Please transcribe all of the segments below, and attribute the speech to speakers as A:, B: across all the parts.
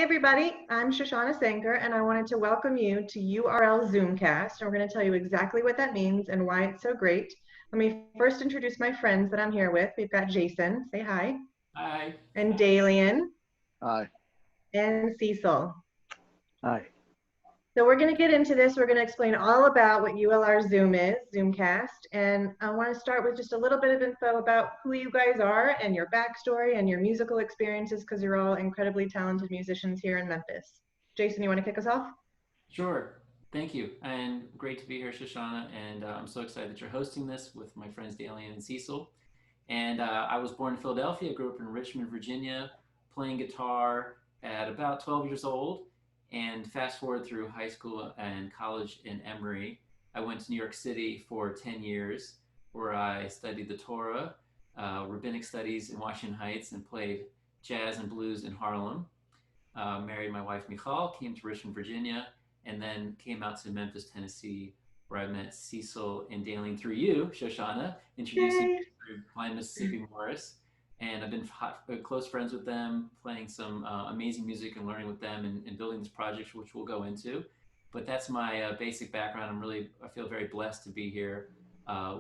A: everybody, I'm Shoshana Cenker, and I wanted to welcome you to URL Zoomcast. And we're going to tell you exactly what that means and why it's so great. Let me first introduce my friends that I'm here with. We've got Jason, say hi.
B: Hi.
A: And Dalion.
C: Hi.
A: And Cecil.
C: Hi.
A: So we're going to get into this. We're going to explain all about what ULR Zoom is, Zoomcast. And I want to start with just a little bit of info about who you guys are and your backstory and your musical experiences, because you're all incredibly talented musicians here in Memphis. Jason, you want to kick us off?
B: Sure. Thank you. And great to be here, Shoshana. And I'm so excited that you're hosting this with my friends Dalion and Cecil. And I was born in Philadelphia, grew up in Richmond, Virginia, playing guitar at about 12 years old. And fast forward through high school and college in Emory, I went to New York City for 10 years, where I studied the Torah, rabbinic studies in Washington Heights, and played jazz and blues in Harlem. Married my wife Michal, came to Richmond, Virginia, and then came out to Memphis, Tennessee, where I met Cecil and Dalion through you, Shoshana, introducing me through Blind Mississippi Morris. And I've been close friends with them, playing some amazing music and learning with them and building this project, which we'll go into. But that's my basic background. I feel very blessed to be here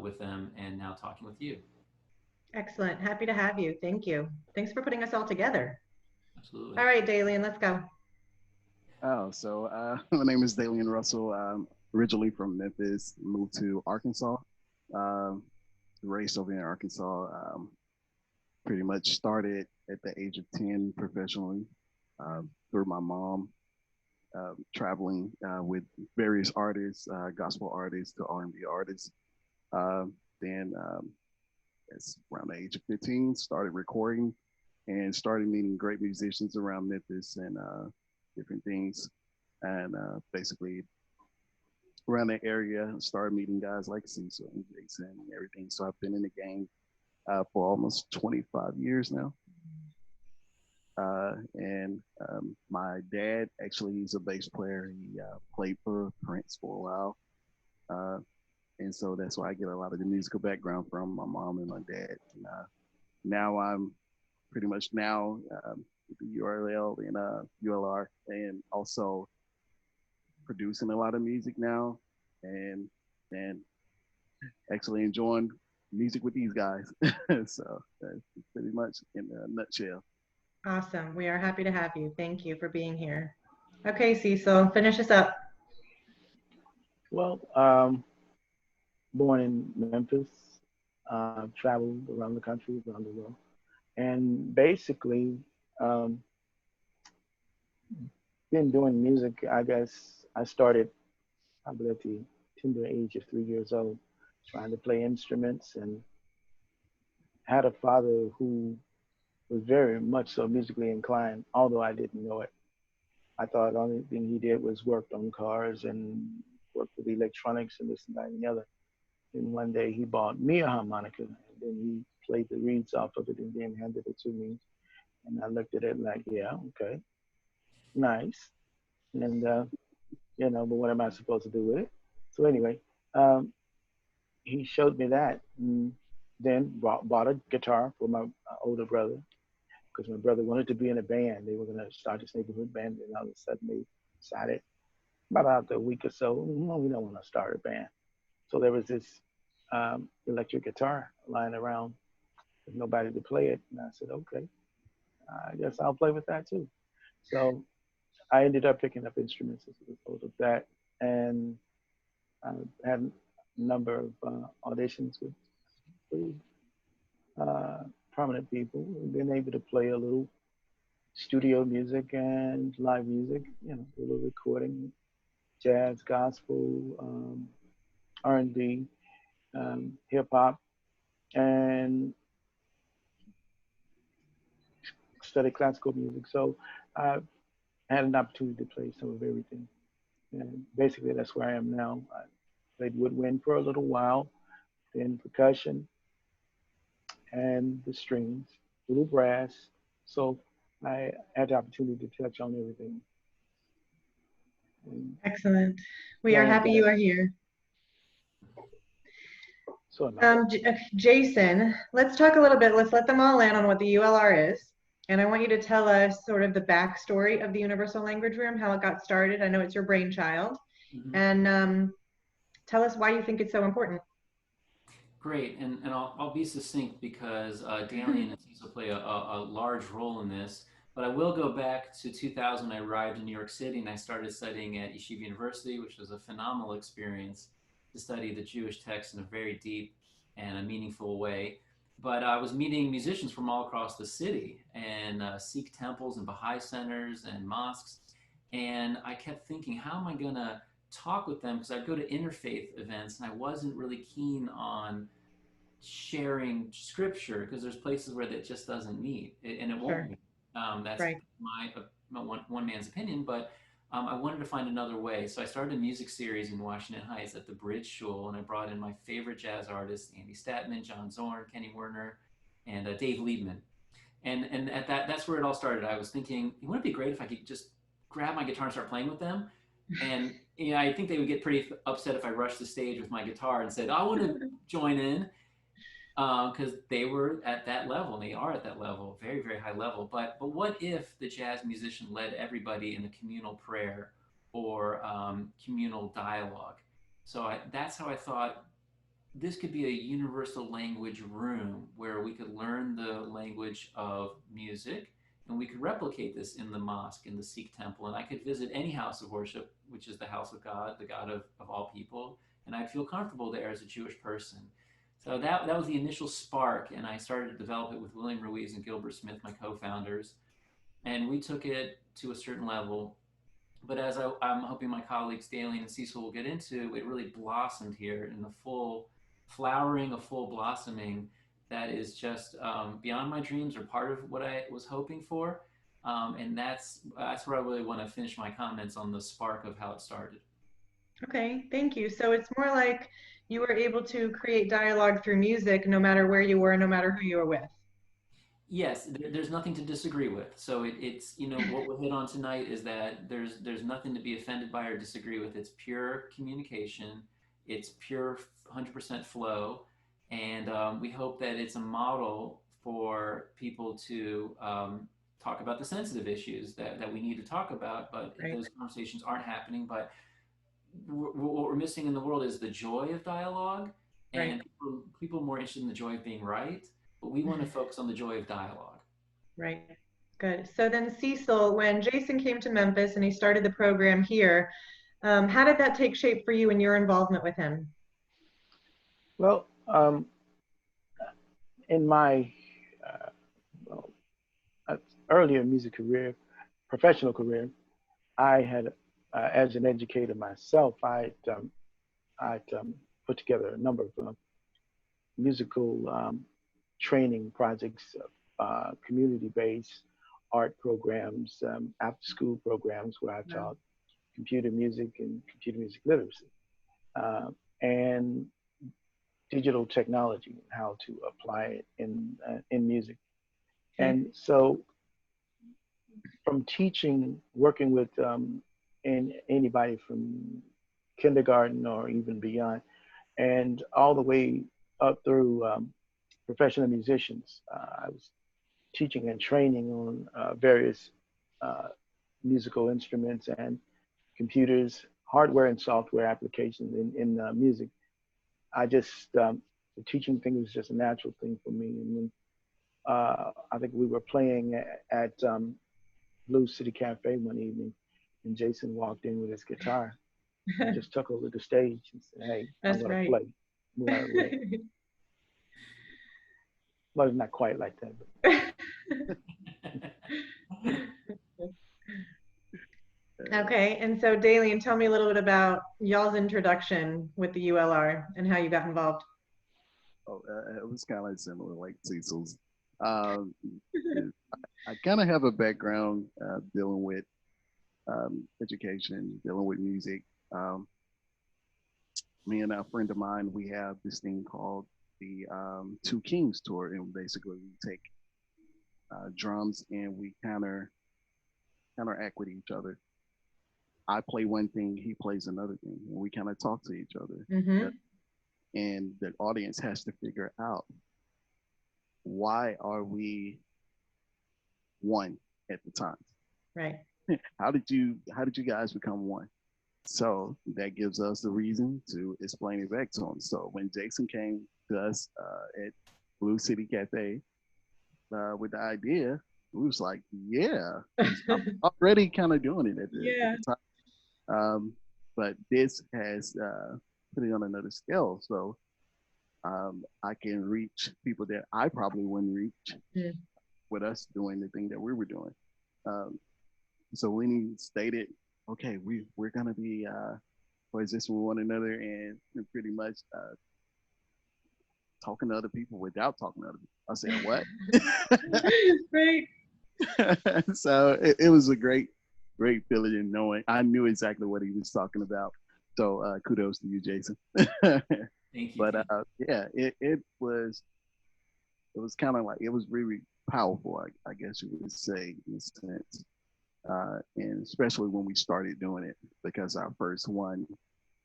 B: with them and now talking with you.
A: Excellent. Happy to have you. Thank you. Thanks for putting us all together.
B: Absolutely.
A: All right, Dalion, let's go.
C: My name is Dalion Russsell. I'm originally from Memphis, moved to Arkansas, raised over in Arkansas. Pretty much started at the age of 10 professionally through my mom, traveling with various artists, gospel artists to R&B artists. Then it's around the age of 15, started recording and started meeting great musicians around Memphis and different things. And basically around that area, started meeting guys like Cecil and Jason and everything. So I've been in the game for almost 25 years now. My dad, actually, he's a bass player. He played for Prince for a while. And so that's why I get a lot of the musical background from my mom and my dad. And, now I'm pretty much now with the URL and ULR, and also producing a lot of music now, and actually enjoying music with these guys. So that's pretty much in a nutshell.
A: Awesome. We are happy to have you. Thank you for being here. Okay, Cecil, finish us up.
D: Well, born in Memphis, traveled around the country, around the world, and basically been doing music. I guess I started probably at the tender age of 3 years old, trying to play instruments, and had a father who was very much so musically inclined, although I didn't know it. I thought the only thing he did was worked on cars and worked with electronics and this and that and the other. And one day he bought me a harmonica, and then he played the reeds off of it and then handed it to me. And I looked at it like, yeah, okay, nice. And, but what am I supposed to do with it? So anyway, he showed me that, and then bought a guitar for my older brother, because my brother wanted to be in a band. They were going to start this neighborhood band, and all of a sudden they decided, about after a week or so, no, we don't want to start a band. So there was this electric guitar lying around with nobody to play it, and I said, okay, I guess I'll play with that too. So I ended up picking up instruments as a result of that, and I had a number of auditions with pretty prominent people, and been able to play a little studio music and live music, a little recording, jazz, gospel, R&B, hip hop, and study classical music. So I had an opportunity to play some of everything. And basically that's where I am now. I played woodwind for a little while, then percussion and the strings, a little brass. So I had the opportunity to touch on everything.
A: Excellent. We are happy you are here.
D: So
A: Jason, let's talk a little bit. Let's let them all in on what the ULR is. And I want you to tell us sort of the backstory of the Universal Language Room, how it got started. I know it's your brainchild.
B: Mhm.
A: And tell us why you think it's so important.
B: Great, and I'll be succinct because Dalion and Cecil play a large role in this. But I will go back to 2000. I arrived in New York City and I started studying at Yeshiva University, which was a phenomenal experience to study the Jewish text in a very deep and a meaningful way. But I was meeting musicians from all across the city and Sikh temples and Baha'i centers and mosques. And I kept thinking, how am I going to talk with them? Because I'd go to interfaith events and I wasn't really keen on sharing scripture because there's places where that just doesn't meet and it won't
A: Sure.
B: meet. That's
A: Right.
B: my one man's opinion, but I wanted to find another way. So I started a music series in Washington Heights at the Bridge Shul, and I brought in my favorite jazz artists, Andy Statman, John Zorn, Kenny Werner, and Dave Liebman. And at that's where it all started. I was thinking, wouldn't it be great if I could just grab my guitar and start playing with them? And I think they would get pretty upset if I rushed the stage with my guitar and said, I want to join in, because they were at that level and they are at that level, very, very high level. But what if the jazz musician led everybody in a communal prayer or communal dialogue? So that's how I thought this could be a universal language room where we could learn the language of music and we could replicate this in the mosque, in the Sikh temple. And I could visit any house of worship, which is the house of God, the God of all people. And I'd feel comfortable there as a Jewish person. So that was the initial spark. And I started to develop it with William Ruiz and Gilbert Smith, my co-founders. And we took it to a certain level. But as I'm hoping my colleagues Dalion and Cecil will get into, it really blossomed here in the full flowering, a full blossoming that is just beyond my dreams or part of what I was hoping for. And that's where I really want to finish my comments on the spark of how it started.
A: Okay, thank you. So it's more like you were able to create dialogue through music no matter where you were, no matter who you were with.
B: Yes, there's nothing to disagree with. So it's what we'll hit on tonight is that there's nothing to be offended by or disagree with. It's pure communication. It's pure 100% flow, and we hope that it's a model for people to talk about the sensitive issues that we need to talk about. But
A: Right.
B: those conversations aren't happening. But what we're missing in the world is the joy of dialogue,
A: Right.
B: and people are more interested in the joy of being right, but we want to focus on the joy of dialogue.
A: Right. Good. So then, Cecil, when Jason came to Memphis and he started the program here, how did that take shape for you and your involvement with him?
D: Well, in my well, earlier music career, professional career, I had, as an educator myself, I'd put together a number of musical training projects, community-based art programs, after-school programs where I taught computer music and computer music literacy, and digital technology and how to apply it in music.
A: Okay.
D: And so, from teaching, working with anybody from kindergarten or even beyond, and all the way up through professional musicians. I was teaching and training on various musical instruments and computers, hardware and software applications in music. I just, the teaching thing was just a natural thing for me. And when I think we were playing at Blue City Cafe one evening, and Jason walked in with his guitar and just took over the stage and said, "Hey, I'm
A: That's
D: going to
A: right.
D: play." Right. Well, not quite like that.
A: Okay, and so Dalion, tell me a little bit about y'all's introduction with the ULR and how you got involved.
C: Oh, it was kind of similar, like Cecil's. Um, I kind of have a background dealing with education, dealing with music. Me and a friend of mine, we have this thing called the Two Kings Tour, and basically we take drums and we counteract with each other. I play one thing, he plays another thing, and we kind of talk to each other.
A: Mm-hmm.
C: And the audience has to figure out, why are we one at the time.
A: Right.
C: How did you guys become one? So that gives us the reason to explain it back to him. So when Jason came to us at Blue City Cafe with the idea, we was like, yeah, 'cause I'm already kind of doing it at
A: Yeah.
C: the time. But this has put it on another scale. So I can reach people that I probably wouldn't reach with us doing the thing that we were doing. Um, so when he stated, okay, we're gonna be coexisting with one another and pretty much talking to other people without talking to other people. I said, what?
A: Right.
C: So it was a great feeling in knowing I knew exactly what he was talking about. So kudos to you, Jason.
B: Thank you.
C: But yeah, it was kind of like, it was really powerful, I guess you would say, in a sense. And especially when we started doing it, because our first one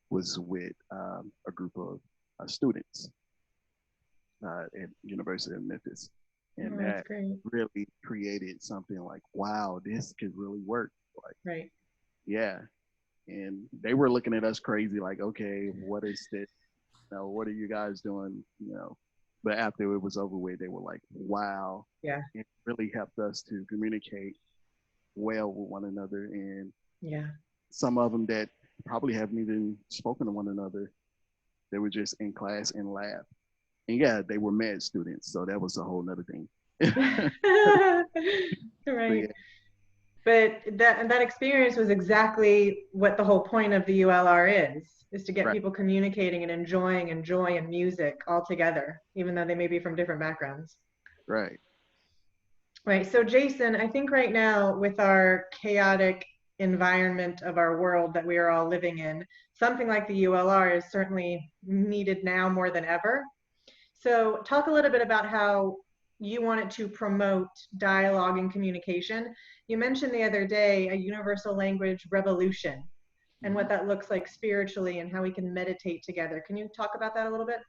C: was with a group of students at University of Memphis. And that really created something like, wow, this could really work. Like,
A: right.
C: Yeah. And they were looking at us crazy, like, okay, what is this? You know, what are you guys doing? You know, but after it was over with, they were like, wow.
A: Yeah.
C: It really helped us to communicate well with one another. And
A: yeah,
C: some of them that probably haven't even spoken to one another, they were just in class and laughed. And yeah, they were med students, so that was a whole nother thing.
A: right. But that experience was exactly what the whole point of the ULR is to get people communicating and enjoying joy and music all together, even though they may be from different backgrounds.
C: Right.
A: Right. So Jason, I think right now with our chaotic environment of our world that we are all living in, something like the ULR is certainly needed now more than ever. So talk a little bit about how you wanted to promote dialogue and communication. You mentioned the other day a universal language revolution and what that looks like spiritually and how we can meditate together. Can you talk about that a little bit?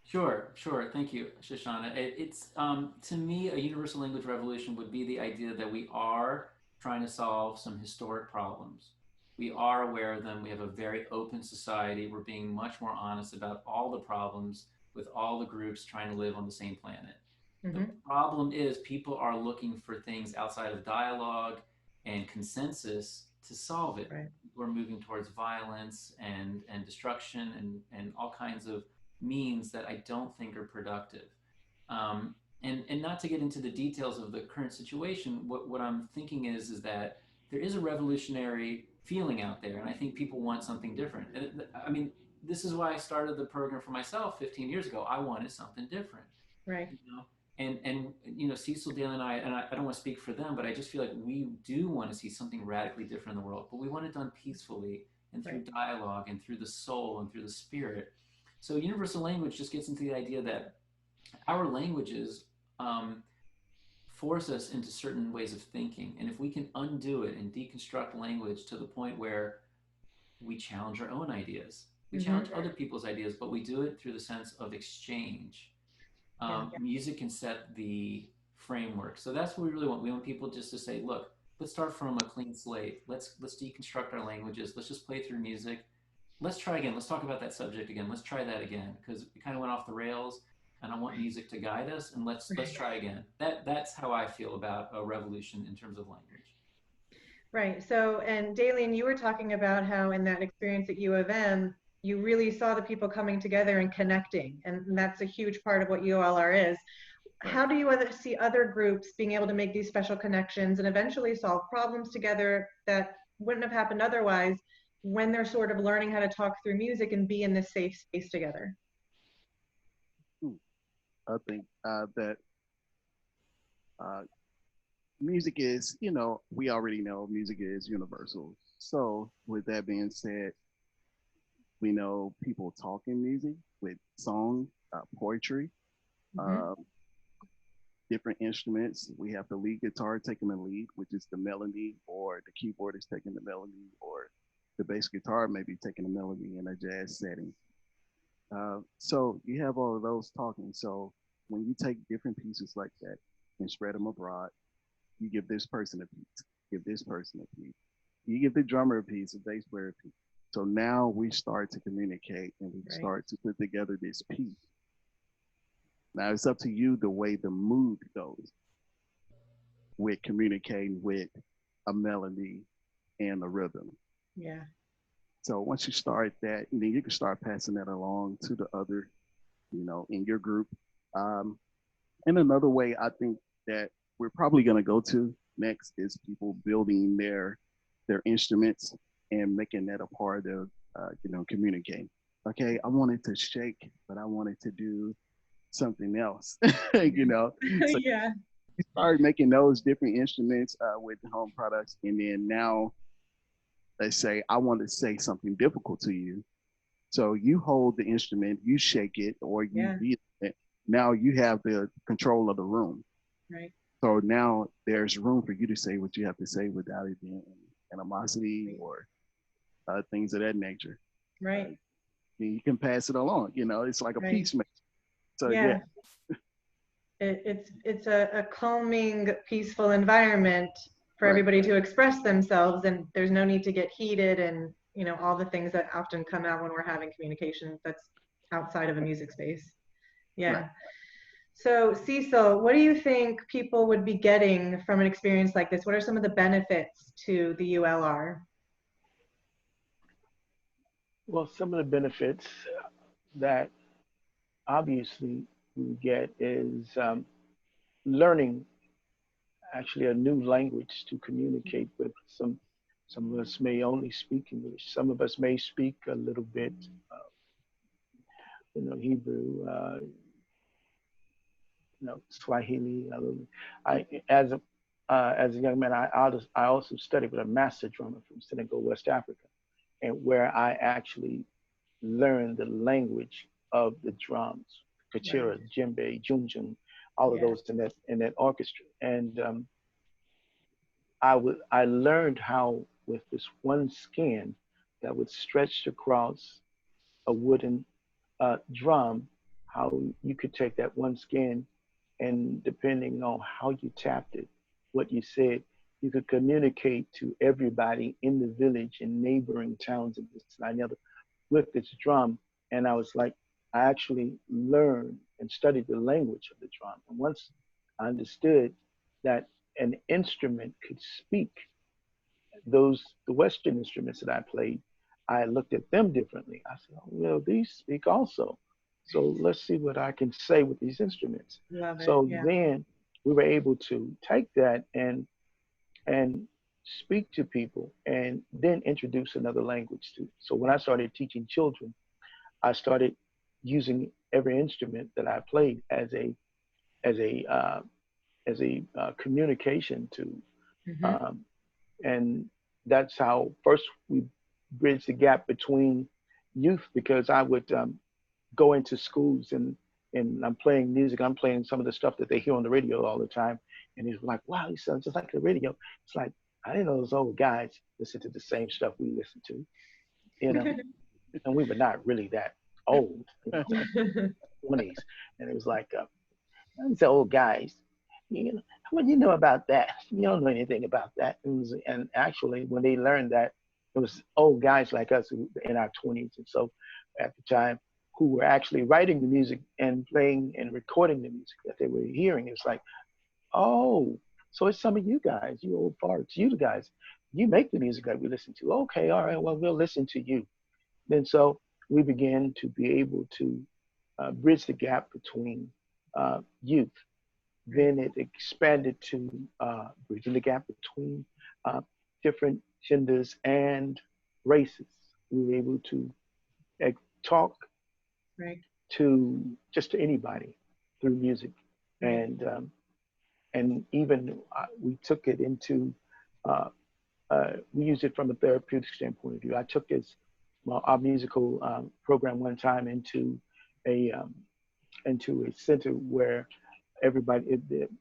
B: Sure. Thank you, Shoshana. It's to me, a universal language revolution would be the idea that we are trying to solve some historic problems. We are aware of them. We have a very open society. We're being much more honest about all the problems with all the groups trying to live on the same planet. The problem is people are looking for things outside of dialogue and consensus to solve it.
A: Right.
B: We're moving towards violence and destruction and all kinds of means that I don't think are productive. And not to get into the details of the current situation, what I'm thinking is that there is a revolutionary feeling out there, and I think people want something different. And I mean, this is why I started the program for myself 15 years ago. I wanted something different.
A: Right.
B: You know? And you know, Cecil, Dale, and I don't want to speak for them, but I just feel like we do want to see something radically different in the world, but we want it done peacefully and through dialogue and through the soul and through the spirit. So universal language just gets into the idea that our languages force us into certain ways of thinking. And if we can undo it and deconstruct language to the point where we challenge our own ideas, we challenge other people's ideas, but we do it through the sense of exchange. Music can set the framework. So that's what we really want. We want people just to say, look, let's start from a clean slate. Let's deconstruct our languages. Let's just play through music. Let's try again. Let's talk about that subject again. Let's try that again, because we kind of went off the rails, and I want music to guide us. And let's try again. That's how I feel about a revolution in terms of language.
A: Right. So, and Dalion, you were talking about how in that experience at U of M, you really saw the people coming together and connecting, and that's a huge part of what ULR is. How do you see other groups being able to make these special connections and eventually solve problems together that wouldn't have happened otherwise when they're sort of learning how to talk through music and be in this safe space together?
C: I think that music is, you know, we already know music is universal. So with that being said, we know people talking music with song, poetry, different instruments. We have the lead guitar taking the lead, which is the melody, or the keyboard is taking the melody, or the bass guitar may be taking the melody in a jazz setting. So you have all of those talking. So when you take different pieces like that and spread them abroad, You give this person a piece, give this person a piece. You give the drummer a piece, the bass player a piece. So now we start to communicate and we start to put together this piece. Now it's up to you the way the mood goes with communicating with a melody and a rhythm.
A: Yeah.
C: So once you start that, then you can start passing that along to the other, in your group. And another way I think that we're probably going to go to next is people building their instruments and making that a part of, communicating. Okay, I wanted to shake, but I wanted to do something else, So
A: Yeah.
C: we started making those different instruments with home products. And then now, let's say I want to say something difficult to you. So you hold the instrument, you shake it, or you beat it. Now you have the control of the room.
A: Right.
C: So now there's room for you to say what you have to say without it being animosity or things of that nature.
A: Right.
C: And you can pass it along. It's like a peacemaker. So yeah.
A: It's a calming, peaceful environment for everybody to express themselves, and there's no need to get heated and all the things that often come out when we're having communication that's outside of a music space. Yeah.
C: Right.
A: So Cecil, what do you think people would be getting from an experience like this? What are some of the benefits to the ULR?
D: Well, some of the benefits that obviously we get is learning actually a new language to communicate with. Some of us may only speak English. Some of us may speak a little bit, Hebrew, Swahili. As a young man, I also studied with a master drummer from Senegal, West Africa, and where I actually learned the language of the drums, kachira, djembe, junjun, all of those in that orchestra. And I learned how with this one skin that would stretch across a wooden drum, how you could take that one skin and depending on how you tapped it, what you said, you could communicate to everybody in the village and neighboring towns and this and the other with this drum. And I was like, I actually learned and studied the language of the drum. And once I understood that an instrument could speak, the Western instruments that I played, I looked at them differently. I said, oh, well, these speak also. So let's see what I can say with these instruments. Then we were able to take that and speak to people and then introduce another language to. So when I started teaching children, I started using every instrument that I played as a communication tool. And that's how first we bridged the gap between youth, because I would go into schools and I'm playing music. I'm playing some of the stuff that they hear on the radio all the time. And he's like, wow, he sounds just like the radio. It's like, I didn't know those old guys listen to the same stuff we listen to, and we were not really that old, 20s. And it was like, these old guys, what do you know about that? You don't know anything about that. And actually, when they learned that, it was old guys like us in our 20s and so at the time who were actually writing the music and playing and recording the music that they were hearing. It's like, oh, so it's some of you guys, you old farts, you guys, you make the music that we listen to. Okay, all right, well, we'll listen to you. Then so we began to be able to bridge the gap between youth. Then it expanded to bridging the gap between different genders and races. We were able to talk to just to anybody through music, and even we took it into we used it from a therapeutic standpoint of view. I took our musical program one time into a center where everybody,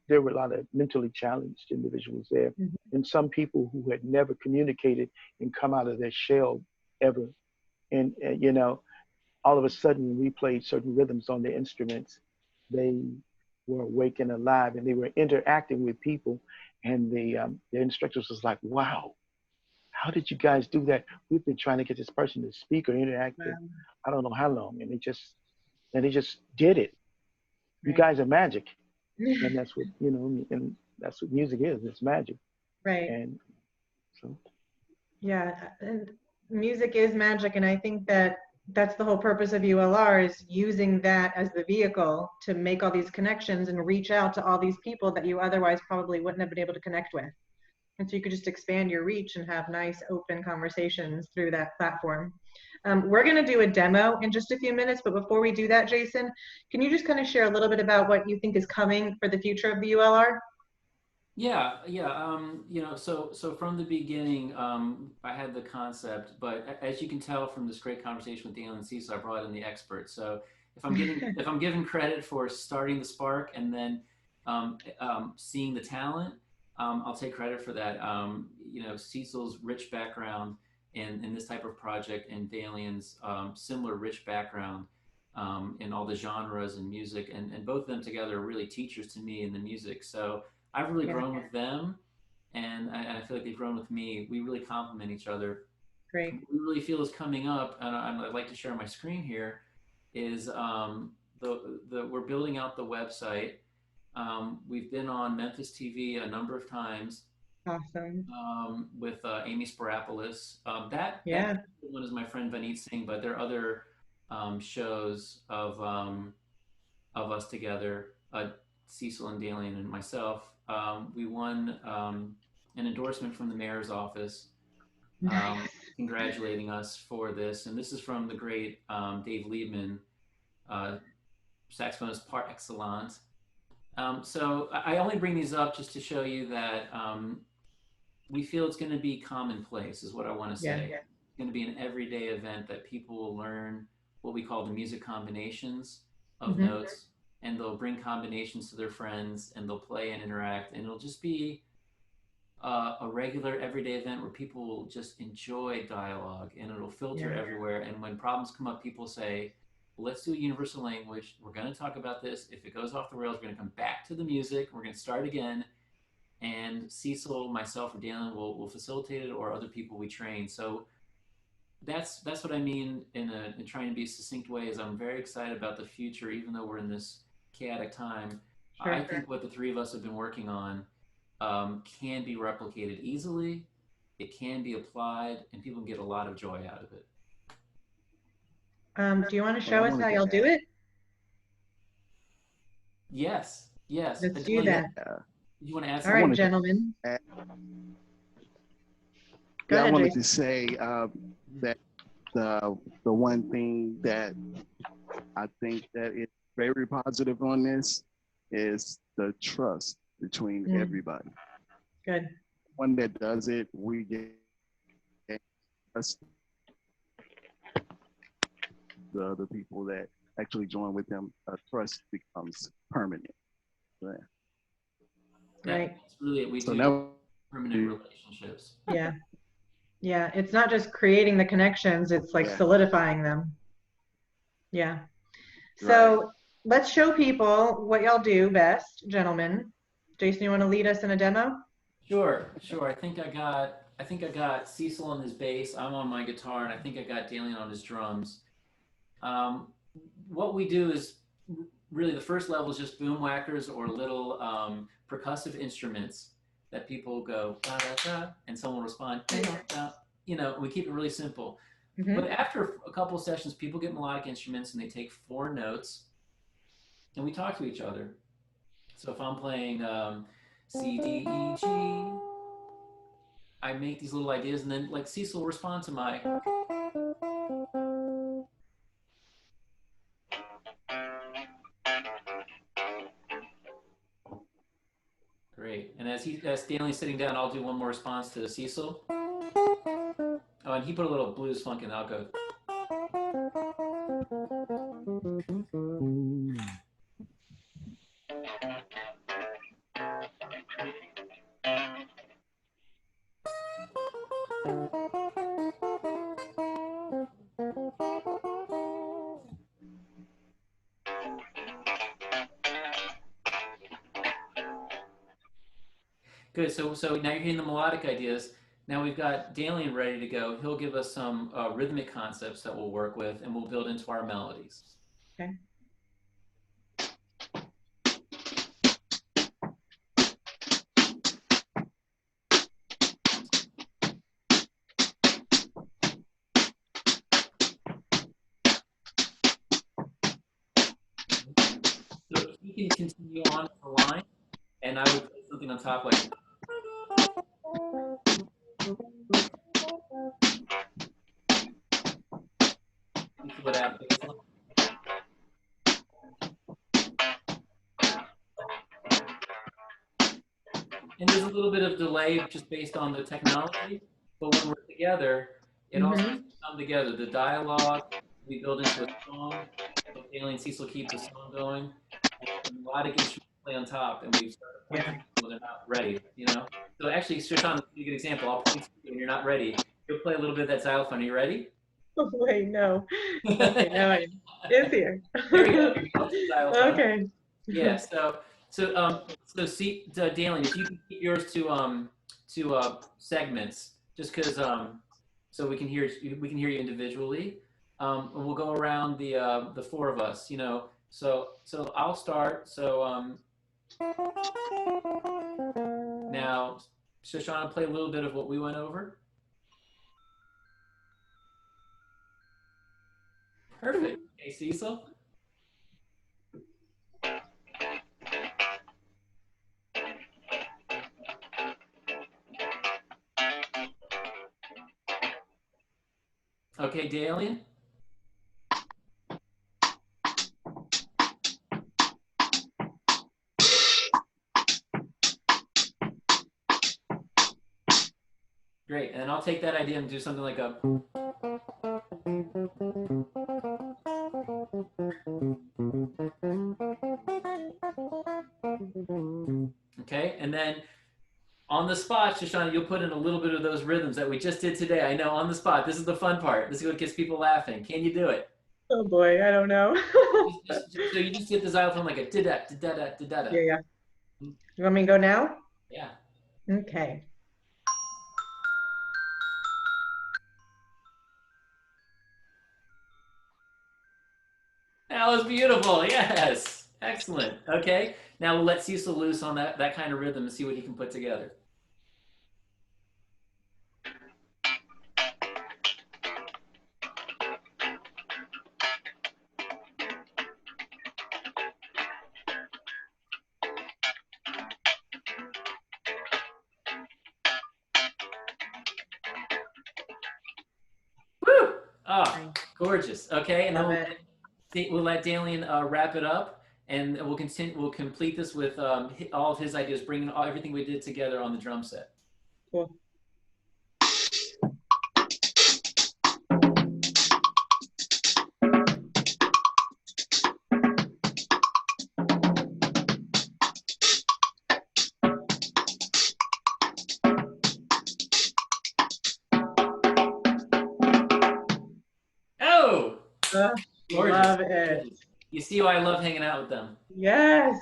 D: there were a lot of mentally challenged individuals there, and some people who had never communicated and come out of their shell ever. And all of a sudden, when we played certain rhythms on the instruments, they were awake and alive, and they were interacting with people, And the instructors was like, wow, how did you guys do that? We've been trying to get this person to speak or interact for
A: Wow.
D: I don't know how long. And they just did it. You
A: Right.
D: guys are magic. And that's what, and that's what music is. It's magic.
A: Right.
D: And so.
A: Yeah, and music is magic, and I think that that's the whole purpose of ULR is using that as the vehicle to make all these connections and reach out to all these people that you otherwise probably wouldn't have been able to connect with. And so you could just expand your reach and have nice open conversations through that platform. We're going to do a demo in just a few minutes, but before we do that, Jason, can you just kind of share a little bit about what you think is coming for the future of the ULR?
B: Yeah. So from the beginning, I had the concept, but as you can tell from this great conversation with Dalion and Cecil, I brought in the experts. So if I'm given credit for starting the spark and then seeing the talent, I'll take credit for that. Cecil's rich background in this type of project and Dalion's similar rich background in all the genres and music, and both of them together are really teachers to me in the music. So I've really grown with them, and I feel like they've grown with me. We really complement each other.
A: Great.
B: What we really feel is coming up, and I'd like to share my screen here, is we're building out the website. We've been on Memphis TV a number of times.
A: Awesome.
B: With Amy Sporapoulos. That one is my friend Vaneet Singh, but there are other shows of us together, Cecil and Dalion and myself. We won an endorsement from the mayor's office, congratulating us for this. And this is from the great Dave Liebman, saxophonist par excellence. So I only bring these up just to show you that we feel it's going to be commonplace, is what I want to say.
A: Yeah.
B: It's going to be an everyday event that people will learn what we call the music combinations of notes, and they'll bring combinations to their friends, and they'll play and interact, and it'll just be a regular everyday event where people will just enjoy dialogue, and it'll filter everywhere. And when problems come up, people say, let's do a universal language. We're going to talk about this. If it goes off the rails, we're going to come back to the music. We're going to start again. And Cecil, myself, or Dalion will facilitate it, or other people we train. So that's what I mean in trying to be a succinct way. Is I'm very excited about the future, even though we're in this chaotic time. Sure. I think what the three of us have been working on can be replicated easily. It can be applied, and people can get a lot of joy out of it.
A: Do you want to show us how you'll do it?
B: Yes.
A: Let's do that.
B: You want to add
A: something? All right, gentlemen.
C: I
A: ahead,
C: wanted
A: Jason.
C: to say that the one thing that I think that is very positive on this is the trust between everybody.
A: Good.
C: One that does it, we get trust. The other people that actually join with them, trust becomes permanent.
A: Right.
B: That's really it. We do permanent relationships.
A: Yeah. It's not just creating the connections, it's like solidifying them. Yeah. So let's show people what y'all do best, gentlemen. Jason, you want to lead us in a demo?
B: Sure. I think I got Cecil on his bass. I'm on my guitar, and I think I got Dalion on his drums. What we do is really the first level is just boom whackers or little percussive instruments that people go da da da, and someone will respond da, da. We keep it really simple. But after a couple of sessions, people get melodic instruments and they take 4 notes, and we talk to each other. So if I'm playing C, D, E, G, I make these little ideas, and then like Cecil will respond to my. Great. And as Stanley's sitting down, I'll do one more response to Cecil. Oh, and he put a little blues funk in. I'll go. Good. So now you're hearing the melodic ideas. Now we've got Dalion ready to go. He'll give us some rhythmic concepts that we'll work with, and we'll build into our melodies.
A: Okay.
B: So he can continue on the line, and I would put something on top like. Would add baseline. And there's a little bit of delay just based on the technology, but when we're together, it also has to come together. The dialogue we build into a song, so Dalion and Cecil keep the song going, and a lot of instruments play on top, and we start to point to people when they're not ready, you know? So actually, Shoshana, a good example. I'll point to you when you're not ready. You'll play a little bit of that xylophone. Are you ready?
A: Oh, wait, no. Okay, now it's here.
B: There you go.
A: Okay.
B: Yeah. So Dalion, if you can keep yours to segments, just because so we can hear you individually, and we'll go around the four of us. You know, so I'll start. So now Shoshana, play a little bit of what we went over. Perfect. Hey, Cecil. Okay, Dalion. Great, and I'll take that idea and do something like a. Okay, and then on the spot, Shoshana, you'll put in a little bit of those rhythms that we just did today. I know, on the spot. This is the fun part. This is what gets people laughing. Can you do it?
A: Oh boy, I don't know.
B: So you just get the xylophone like a da-da, da-da, da-da.
A: Yeah. You want me to go now?
B: Yeah.
A: Okay.
B: That was beautiful. Yes. Excellent. Okay. Now we'll let Cecil loose on that kind of rhythm and see what he can put together. Woo! Oh, gorgeous. Okay, and then we'll let Dalion wrap it up, and we'll continue. We'll complete this with all of his ideas, bringing everything we did together on the drum set.
A: Cool.
B: Oh,
A: love it.
B: You see why I love hanging out with them.
A: Yes.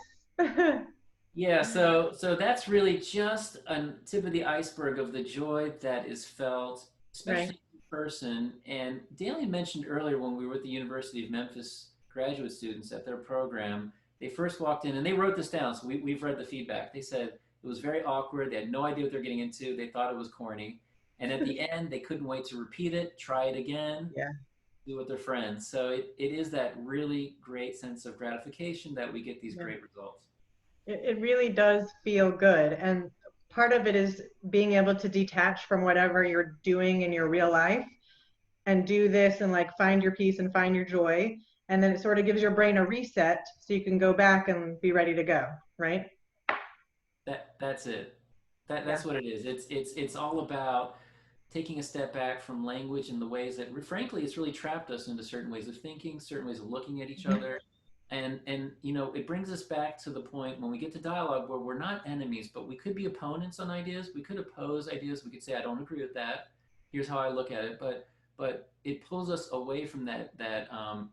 B: Yeah, so that's really just a tip of the iceberg of the joy that is felt, especially in person. And Dalion mentioned earlier when we were at the University of Memphis graduate students at their program, they first walked in and they wrote this down. So we've read the feedback. They said it was very awkward. They had no idea what they're getting into. They thought it was corny. And at the end, they couldn't wait to repeat it, try it again, do it with their friends. So it is that really great sense of gratification that we get these great results.
A: It really does feel good. And part of it is being able to detach from whatever you're doing in your real life and do this and like find your peace and find your joy. And then it sort of gives your brain a reset so you can go back and be ready to go, right?
B: That's it. That's what it is. It's all about taking a step back from language and the ways that, frankly, it's really trapped us into certain ways of thinking, certain ways of looking at each other. And you know, it brings us back to the point when we get to dialogue where we're not enemies, but we could be opponents on ideas. We could oppose ideas. We could say, I don't agree with that. Here's how I look at it. But it pulls us away from that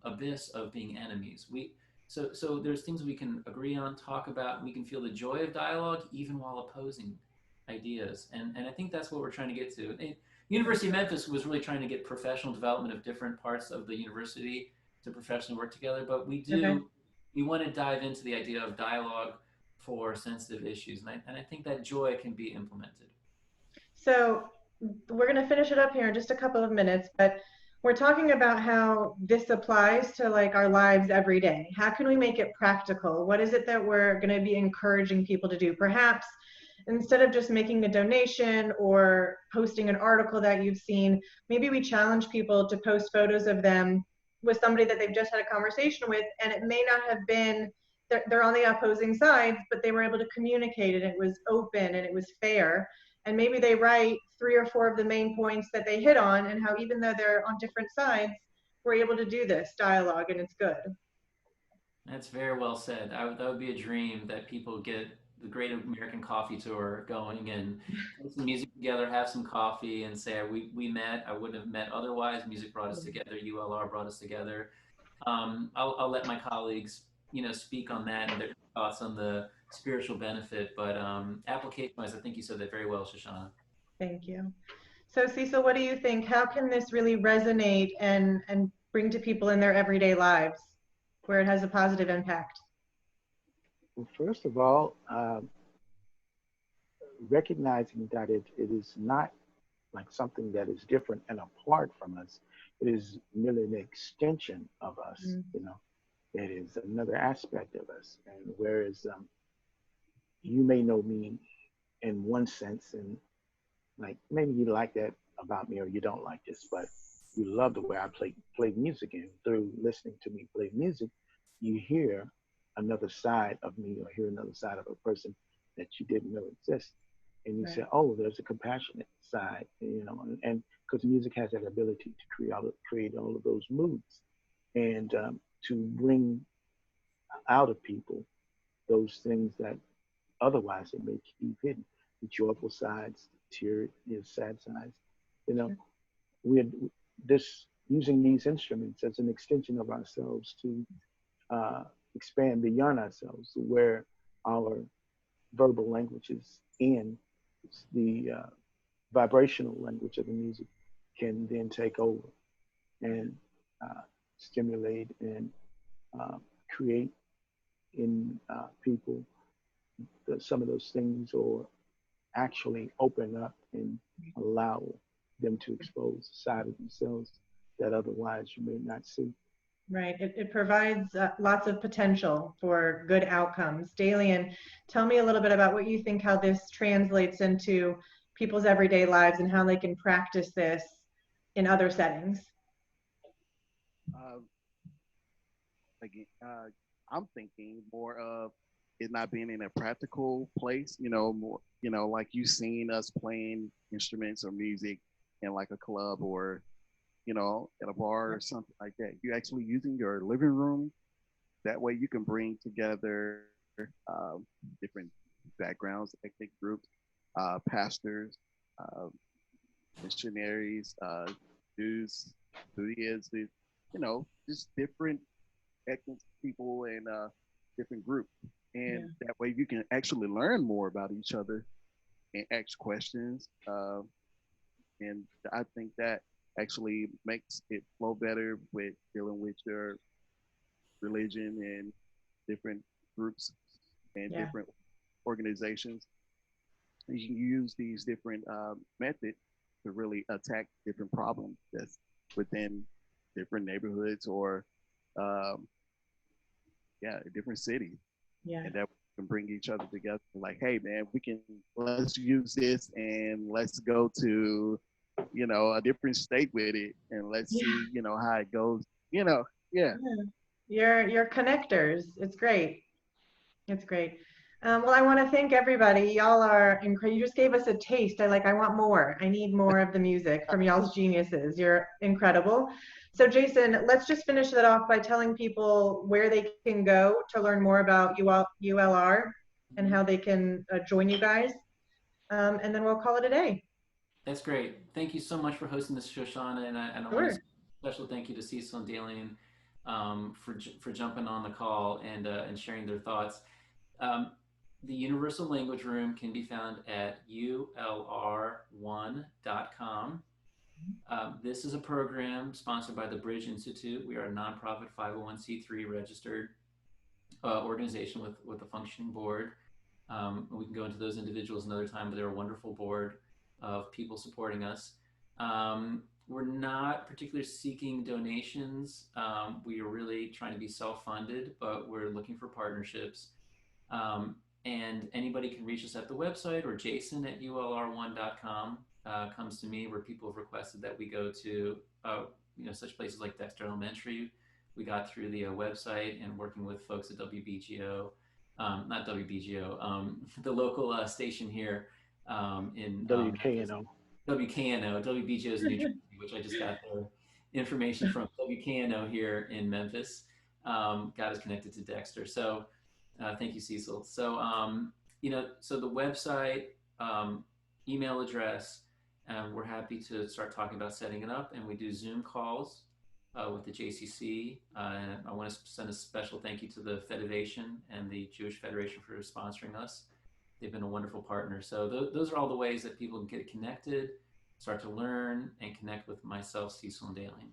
B: abyss of being enemies. So there's things we can agree on, talk about. We can feel the joy of dialogue even while opposing. ideas. And I think that's what we're trying to get to. And University of Memphis was really trying to get professional development of different parts of the university to professionally work together. But
A: Okay.
B: we want to dive into the idea of dialogue for sensitive issues. And I think that joy can be implemented.
A: So we're going to finish it up here in just a couple of minutes, but we're talking about how this applies to like our lives every day. How can we make it practical? What is it that we're going to be encouraging people to do? Perhaps instead of just making a donation or posting an article that you've seen, maybe we challenge people to post photos of them with somebody that they've just had a conversation with, and it may not have been, they're on the opposing sides, but they were able to communicate and it was open and it was fair. And maybe they write 3 or 4 of the main points that they hit on, and how even though they're on different sides, we're able to do this dialogue, and it's good.
B: That's very well said. That would be a dream, that people get the Great American Coffee Tour going and put some music together, have some coffee, and say, we met. I wouldn't have met otherwise. Music brought us together. ULR brought us together. I'll let my colleagues, speak on that and their thoughts on the spiritual benefit. But application-wise, I think you said that very well, Shoshana.
A: Thank you. So Cecil, what do you think? How can this really resonate and bring to people in their everyday lives where it has a positive impact?
D: Well, first of all, recognizing that it is not like something that is different and apart from us. It is merely an extension of us. It is another aspect of us. And whereas you may know me in one sense, and like maybe you like that about me, or you don't like this, but you love the way I play music, and through listening to me play music, you hear another side of me, or hear another side of a person that you didn't know existed. And you say, oh, there's a compassionate side, and because music has that ability to create all of those moods, and to bring out of people those things that otherwise they may keep hidden, the joyful sides, the sad sides. We're this using these instruments as an extension of ourselves to expand beyond ourselves, where our verbal languages and the vibrational language of the music can then take over and stimulate and create in people some of those things, or actually open up and allow them to expose a side of themselves that otherwise you may not see.
A: Right. It provides lots of potential for good outcomes. Dalion, tell me a little bit about what you think, how this translates into people's everyday lives and how they can practice this in other settings.
C: I'm thinking more of it not being in a practical place, more, like you seen us playing instruments or music in like a club or, at a bar or something like that. You're actually using your living room. That way you can bring together different backgrounds, ethnic groups, pastors, missionaries, Jews, Buddhists, just different ethnic people and different groups. And that way you can actually learn more about each other and ask questions. And I think that actually makes it flow better with dealing with your religion and different groups and different organizations. And you can use these different methods to really attack different problems that's within different neighborhoods or different cities. And that can bring each other together. Like, hey man, let's use this and let's go to, a different state with it and let's see, how it goes. You're
A: connectors. It's great. It's great. Well, I want to thank everybody. Y'all are incredible. You just gave us a taste. I want more. I need more of the music from y'all's geniuses. You're incredible. So Jason, let's just finish that off by telling people where they can go to learn more about ULR and how they can join you guys. And then we'll call it a day.
B: That's great. Thank you so much for hosting this, Shoshana. And I want to say a special thank you to Cecil and Dalion for jumping on the call and sharing their thoughts. The Universal Language Room can be found at ulr1.com. This is a program sponsored by the Bridge Institute. We are a nonprofit 501c3 registered organization with a functioning board. We can go into those individuals another time, but they're a wonderful board of people supporting us. We're not particularly seeking donations. We are really trying to be self-funded, but we're looking for partnerships. And anybody can reach us at the website, or Jason at ulr1.com comes to me, where people have requested that we go to such places like Dexter Elementary. We got through the website and working with folks at WBGO, not WBGO, the local station here in
D: WKNO.
B: WBGO is New Jersey, which I just got their information from. WKNO here in Memphis got us connected to Dexter. So thank you, Cecil. So, so the website, email address, we're happy to start talking about setting it up. And we do Zoom calls with the JCC. I want to send a special thank you to the Federation and the Jewish Federation for sponsoring us. They've been a wonderful partner. So those are all the ways that people can get connected, start to learn, and connect with myself, Cecil, and Dalion.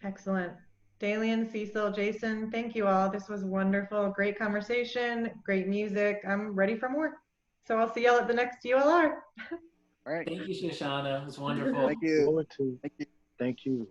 A: Excellent. Dalion, Cecil, Jason, thank you all. This was wonderful. Great conversation, great music. I'm ready for more. So I'll see y'all at the next ULR.
C: All right.
B: Thank you, Shoshana. It was wonderful.
C: Thank you.
D: Thank you.